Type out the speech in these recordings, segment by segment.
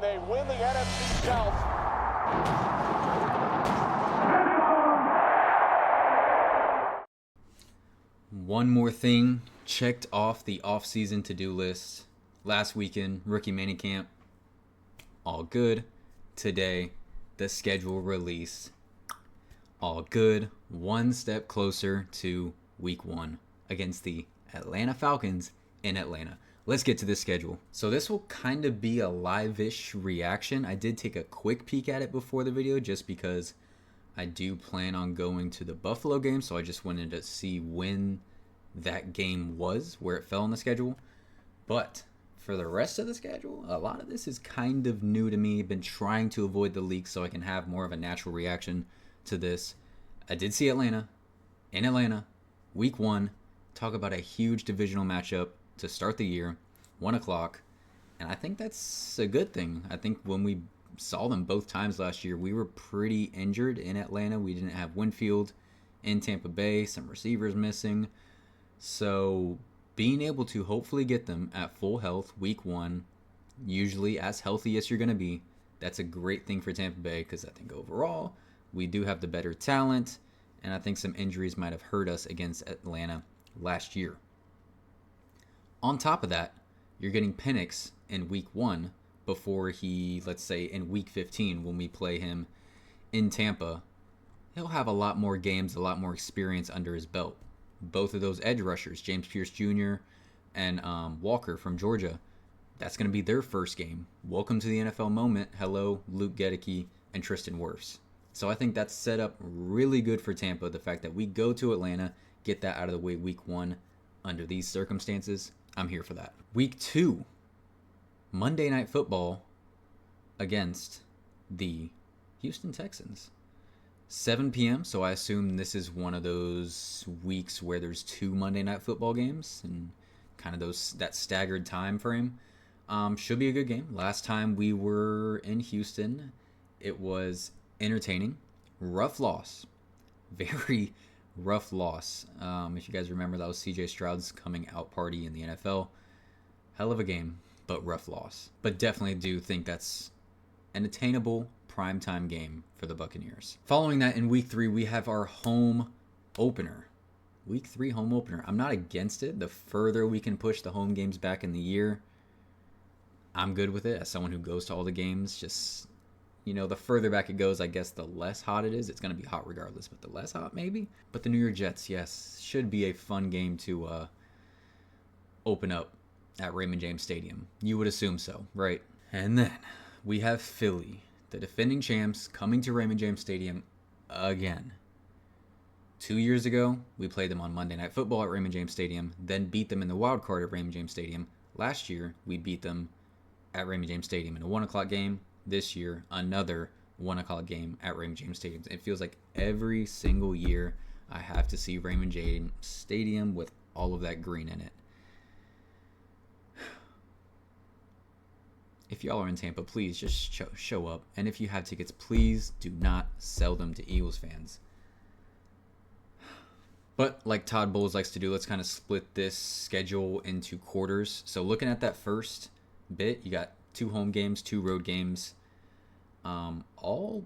and they win the NFC South. One more thing checked off the off-season to-do list. Last weekend, rookie minicamp, all good. Today, the schedule released, all good. One step closer to week 1 against the Atlanta Falcons in Atlanta. Let's get to the schedule. So this will kind of be a live-ish reaction. I did take a quick peek at it before the video just because I do plan on going to the Buffalo game, so I just wanted to see when that game was, where it fell on the schedule. But for the rest of the schedule, a lot of this is kind of new to me. Been trying to avoid the leaks so I can have more of a natural reaction to this. I did see Atlanta, in Atlanta, week 1. Talk about a huge divisional matchup to start the year, 1 o'clock. And I think that's a good thing. I think when we saw them both times last year, we were pretty injured in Atlanta. We didn't have Winfield in Tampa Bay, some receivers missing. So being able to hopefully get them at full health week 1, usually as healthy as you're going to be, that's a great thing for Tampa Bay because I think overall we do have the better talent, and I think some injuries might have hurt us against Atlanta last year. On top of that, you're getting Penix in week 1 before he, let's say in week 15 when we play him in Tampa, he'll have a lot more games, a lot more experience under his belt. Both of those edge rushers, James Pierce Jr. and Walker from Georgia, that's going to be their first game. Welcome to the NFL moment. Hello, Luke Gedeke and Tristan Wirfs. So I think that's set up really good for Tampa. The fact that we go to Atlanta, get that out of the way week 1 under these circumstances, I'm here for that. Week 2, Monday Night Football against the Houston Texans. 7 p.m., so I assume this is one of those weeks where there's 2 Monday Night Football games and kind of that staggered time frame. Should be a good game. Last time we were in Houston, it was entertaining. Rough loss. Very rough loss. If you guys remember, that was CJ Stroud's coming out party in the NFL. Hell of a game, but rough loss. But definitely do think that's an attainable primetime game for the Buccaneers. Following that, in week 3, we have our home opener. Week 3 home opener. I'm not against it. The further we can push the home games back in the year, I'm good with it. As someone who goes to all the games, just, the further back it goes, I guess the less hot it is. It's going to be hot regardless, but the less hot maybe. But the New York Jets, yes, should be a fun game to open up at Raymond James Stadium. You would assume so, right? And then we have Philly, the defending champs, coming to Raymond James Stadium again. 2 years ago, we played them on Monday Night Football at Raymond James Stadium, then beat them in the wild card at Raymond James Stadium. Last year, we beat them at Raymond James Stadium in a 1 o'clock game. This year, another 1 o'clock game at Raymond James Stadium. It feels like every single year I have to see Raymond James Stadium with all of that green in it. If y'all are in Tampa, please just show up. And if you have tickets, please do not sell them to Eagles fans. But like Todd Bowles likes to do, let's kind of split this schedule into quarters. So looking at that first bit, you got 2 home games, 2 road games. All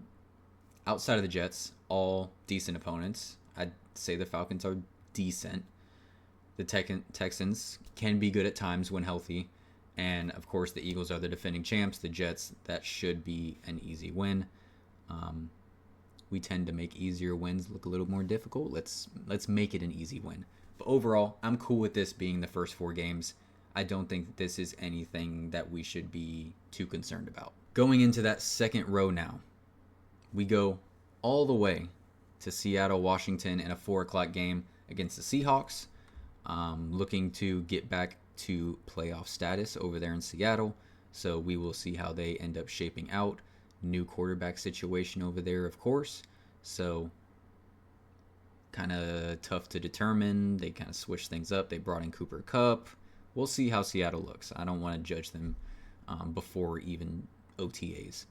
outside of the Jets, all decent opponents. I'd say the Falcons are decent. The Texans can be good at times when healthy. And, of course, the Eagles are the defending champs. The Jets, that should be an easy win. We tend to make easier wins look a little more difficult. Let's make it an easy win. But overall, I'm cool with this being the first 4 games. I don't think this is anything that we should be too concerned about. Going into that second row now, we go all the way to Seattle, Washington in a 4 o'clock game against the Seahawks. Looking to get back to playoff status over there in Seattle. So we will see how they end up shaping out. New quarterback situation over there, of course. So kind of tough to determine. They kind of switched things up. They brought in Cooper Kupp. We'll see how Seattle looks. I don't want to judge them before even OTAs.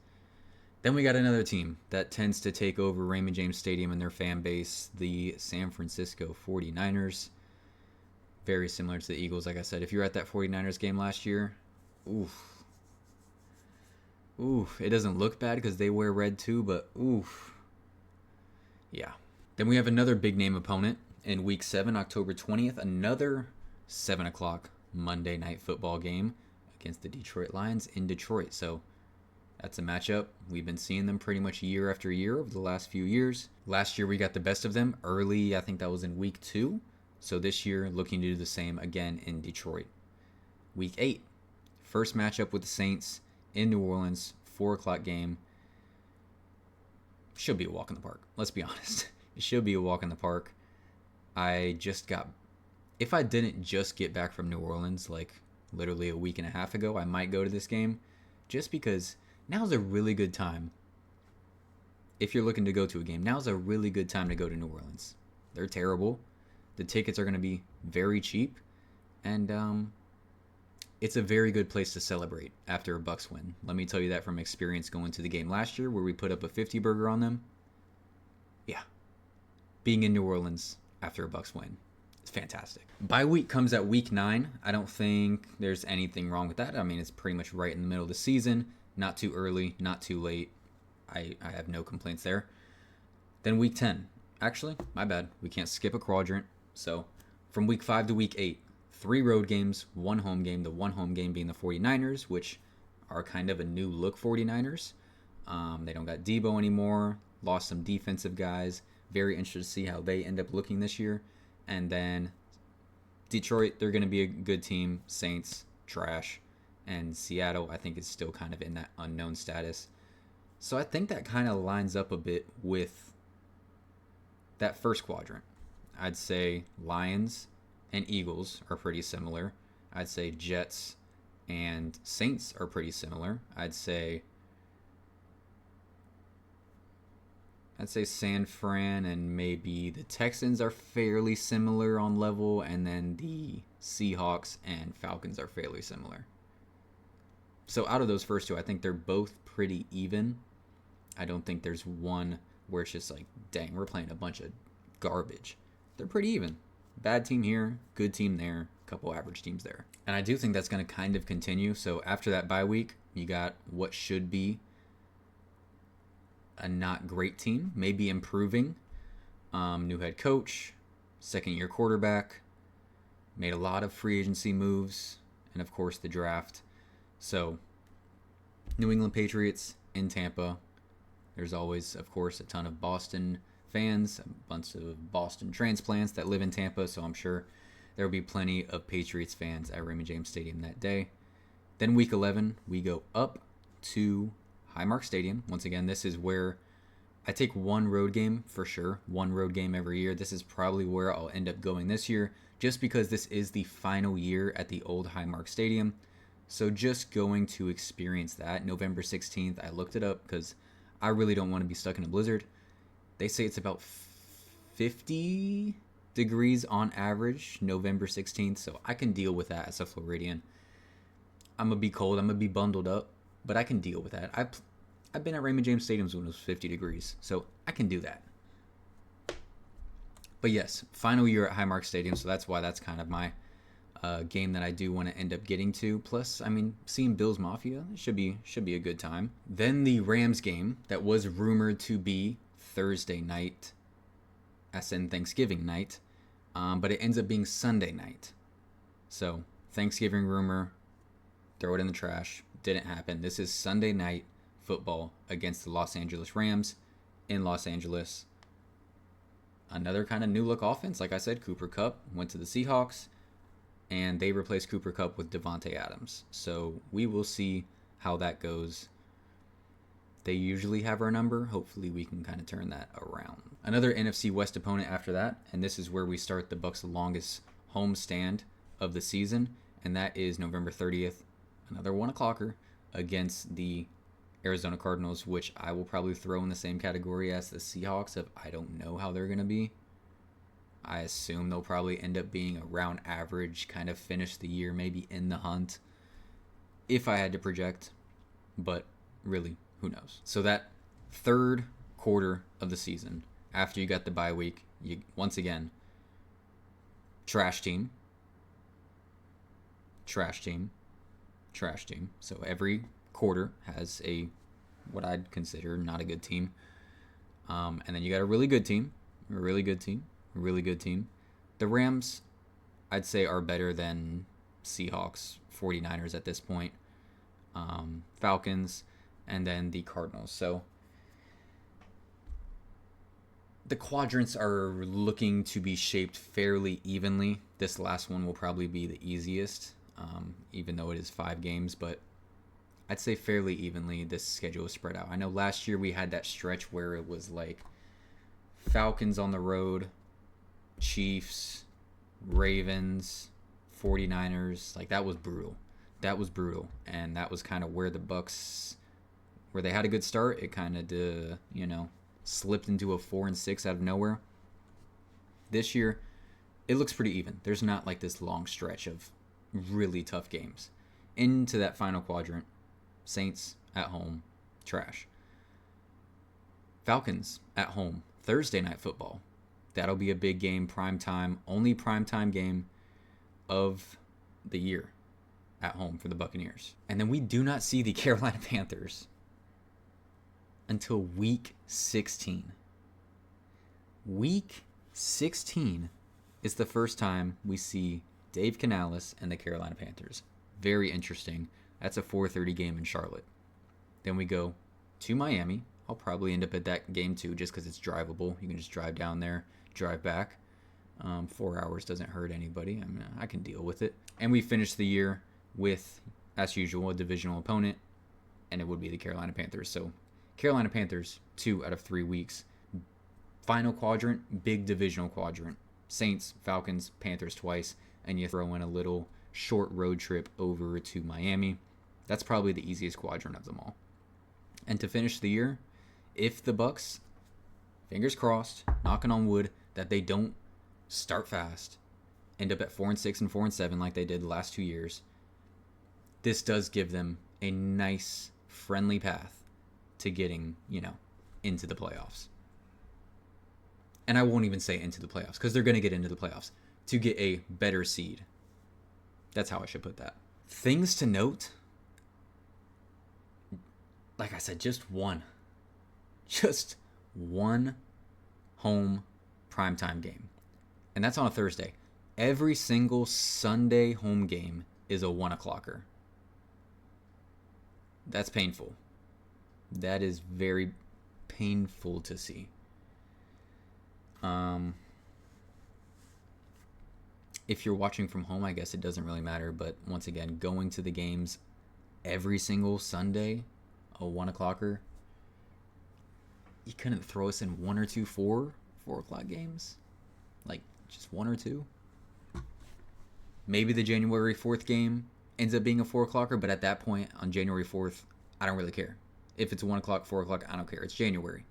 Then we got another team that tends to take over Raymond James Stadium and their fan base, the San Francisco 49ers. Very similar to the Eagles, like I said. If you were at that 49ers game last year, oof. Oof, it doesn't look bad because they wear red too, but oof. Yeah. Then we have another big name opponent in week 7, October 20th. Another 7 o'clock Monday night football game against the Detroit Lions in Detroit. So that's a matchup. We've been seeing them pretty much year after year over the last few years. Last year we got the best of them early. I think that was in week 2. So this year looking to do the same again in Detroit. Week 8. First matchup with the Saints in New Orleans. 4 o'clock game. Should be a walk in the park. Let's be honest. It should be a walk in the park. If I didn't just get back from New Orleans like literally a week and a half ago, I might go to this game just because now's a really good time. If you're looking to go to a game, now's a really good time to go to New Orleans. They're terrible. The tickets are going to be very cheap, and it's a very good place to celebrate after a Bucs win. Let me tell you that from experience going to the game last year where we put up a 50 burger on them. Yeah. Being in New Orleans after a Bucs win. It's fantastic. Bye week comes at week 9. I don't think there's anything wrong with that. I mean, it's pretty much right in the middle of the season. Not too early, not too late. I have no complaints there. Then week 10. Actually, my bad. We can't skip a quadrant. So from week 5 to week 8, 3 road games, 1 home game. The 1 home game being the 49ers, which are kind of a new look 49ers. They don't got Debo anymore. Lost some defensive guys. Very interested to see how they end up looking this year. And then Detroit, they're going to be a good team. Saints, trash. And Seattle, I think, is still kind of in that unknown status. So I think that kind of lines up a bit with that first quadrant. I'd say Lions and Eagles are pretty similar. I'd say Jets and Saints are pretty similar. I'd say San Fran and maybe the Texans are fairly similar on level, and then the Seahawks and Falcons are fairly similar. So out of those first two, I think they're both pretty even. I don't think there's one where it's just like, dang, we're playing a bunch of garbage. They're pretty even. Bad team here, good team there, couple average teams there. And I do think that's going to kind of continue. So after that bye week, you got what should be a not great team, maybe improving. New head coach, second-year quarterback, made a lot of free agency moves, and of course the draft. So New England Patriots in Tampa. There's always, of course, a ton of Boston fans, a bunch of Boston transplants that live in Tampa, so I'm sure there will be plenty of Patriots fans at Raymond James Stadium that day. Then week 11, we go up to Highmark Stadium. Once again, this is where I take one road game for sure, one road game every year. This is probably where I'll end up going this year, just because this is the final year at the old Highmark Stadium. So just going to experience that. November 16th, I looked it up because I really don't want to be stuck in a blizzard. They say it's about 50 degrees on average November 16th, so I can deal with that as a Floridian. I'm going to be cold, I'm going to be bundled up, but I can deal with that. I've been at Raymond James Stadiums when it was 50 degrees, so I can do that. But yes, final year at Highmark Stadium, so that's why that's kind of my game that I do want to end up getting to. Plus, I mean, seeing Bills Mafia should be a good time. Then the Rams game that was rumored to be Thursday night, as in Thanksgiving night, but it ends up being Sunday night. So Thanksgiving rumor, throw it in the trash. Didn't happen. This is Sunday night football against the Los Angeles Rams in Los Angeles. Another kind of new look offense. Like I said, Cooper Kupp went to the Seahawks, and they replaced Cooper Kupp with Devontae Adams. So we will see how that goes. They usually have our number. Hopefully we can kind of turn that around. Another NFC West opponent after that, and this is where we start the Bucs' longest home stand of the season, and that is November 30th. Another 1 o'clocker against the Arizona Cardinals, which I will probably throw in the same category as the Seahawks if I don't know how they're going to be. I assume they'll probably end up being around average, kind of finish the year maybe in the hunt, if I had to project. But really, who knows? So that third quarter of the season, after you got the bye week, you once again, trash team. So every quarter has what I'd consider not a good team. And then you got a really good team, a really good team, a really good team. The Rams, I'd say, are better than Seahawks, 49ers at this point, Falcons, and then the Cardinals. So the quadrants are looking to be shaped fairly evenly. This last one will probably be the easiest, even though it is 5 games, but I'd say fairly evenly this schedule is spread out. I know last year we had that stretch where it was like Falcons on the road, Chiefs, Ravens, 49ers. Like, that was brutal. That was brutal. And that was kind of where the Bucs, where they had a good start, it kind of, slipped into a 4-6 out of nowhere. This year, it looks pretty even. There's not like this long stretch of really tough games. Into that final quadrant, Saints at home, trash. Falcons at home, Thursday night football. That'll be a big game, primetime, only primetime game of the year at home for the Buccaneers. And then we do not see the Carolina Panthers until week 16. Week 16 is the first time we see Dave Canales and the Carolina Panthers. Very interesting. That's a 4:30 game in Charlotte. Then we go to Miami. I'll probably end up at that game too, just because it's drivable. You can just drive down there, drive back. 4 hours doesn't hurt anybody. I mean, I can deal with it. And we finish the year with, as usual, a divisional opponent, and it would be the Carolina Panthers. So Carolina Panthers, 2 out of 3 weeks. Final quadrant, big divisional quadrant. Saints, Falcons, Panthers twice, and you throw in a little short road trip over to Miami. That's probably the easiest quadrant of them all. And to finish the year, if the Bucs, fingers crossed, knocking on wood, that they don't start fast, end up at 4-6 and 4-7 like they did the last 2 years, this does give them a nice, friendly path to getting, into the playoffs. And I won't even say into the playoffs, because they're going to get into the playoffs, to get a better seed. That's how I should put that. Things to note, like I said, just one home primetime game. And that's on a Thursday. Every single Sunday home game is a 1 o'clocker. That's painful. That is very painful to see. If you're watching from home, I guess it doesn't really matter. But once again, going to the games every single Sunday, a 1 o'clocker, you couldn't throw us in 1 or 2 4 o'clock games? Like, just 1 or 2? Maybe the January 4th game ends up being a 4 o'clocker, but at that point, on January 4th, I don't really care. If it's 1 o'clock, 4 o'clock, I don't care. It's January.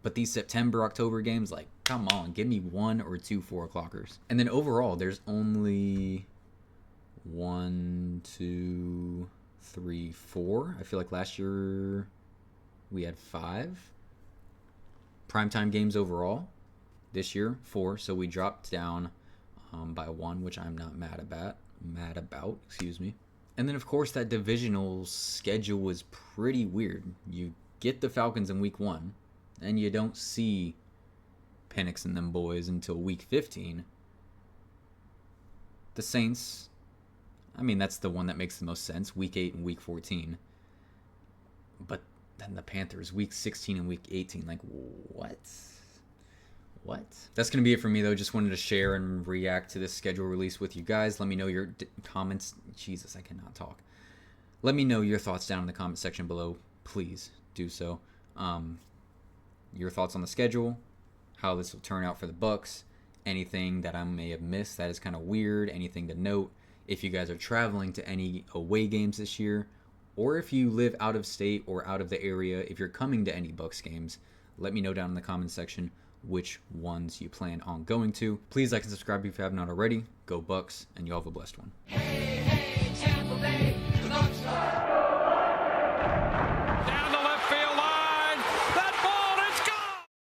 But these September, October games, like, come on, give me 1 or 2 4 o'clockers. And then overall, there's only 1, 2, 3, 4. I feel like last year we had 5 primetime games overall. This year, 4. So we dropped down by 1, which I'm not mad about. And then, of course, that divisional schedule was pretty weird. You get the Falcons in week 1, and you don't see Penix and them boys until week 15. The Saints, I mean, that's the one that makes the most sense, week 8 and week 14. But then the Panthers, week 16 and week 18. Like, what? That's going to be it for me, though. Just wanted to share and react to this schedule release with you guys. Let me know your comments. Jesus, I cannot talk. Let me know your thoughts down in the comment section below. Please do so. Your thoughts on the schedule, how this will turn out for the Bucs, anything that I may have missed that is kind of weird, anything to note. If you guys are traveling to any away games this year, or if you live out of state or out of the area, if you're coming to any Bucs games, let me know down in the comment section which ones you plan on going to. Please like and subscribe if you have not already. Go Bucs, and you all have a blessed one. Hey, hey, Tampa Bay Bucks.